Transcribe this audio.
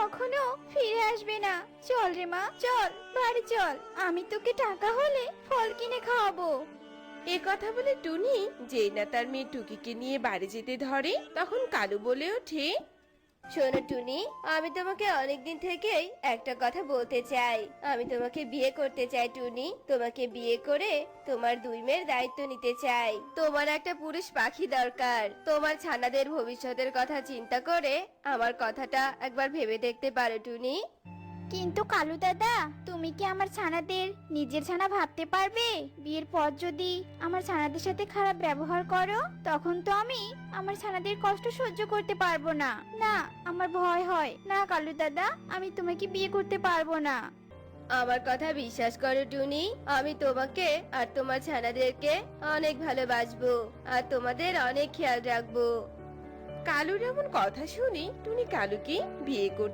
কখনো ফিরে আসবে না। চল রে মা, চল বাড়ি চল, আমি তোকে টাকা হলে ফল কিনে খাওয়াবো। এ কথা বলে টুনি যেই না তার মেয়ে টুকিকে নিয়ে বাড়ি যেতে ধরে তখন কালু বলে ওঠে, শোনো টুনি, আমি তোমাকে অনেকদিন থেকেই একটা কথা বলতে চাই। আমি তোমাকে বিয়ে করতে চাই টুনি। তোমাকে বিয়ে করে তোমার দুই মেয়ের দায়িত্ব নিতে চাই। তোমার একটা পুরুষ পাখি দরকার। তোমার ছানাদের ভবিষ্যতের কথা চিন্তা করে আমার কথাটা একবার ভেবে দেখতে পারো টুনি। কিন্তু কালু দাদা, তুমি কি আমার ছানাদের নিজের ছানা ভাবতে পারবে? বিয়ের পর যদি আমার ছানাদের সাথে খারাপ ব্যবহার করো, তখন তো আমি আমার ছানাদের কষ্ট সহ্য করতে পারবো না। না, আমার ভয় হয়। না কালু দাদা, আমি তোমাকে বিয়ে করতে পারবো না। আমার কথা বিশ্বাস করো টুনি, আমি তোমাকে আর তোমার ছানাদেরকে অনেক ভালোবাসবো আর তোমাদের অনেক খেয়াল রাখবো। কালুর এমন কথা শুনে টুনি কালুকে বিয়ে করতে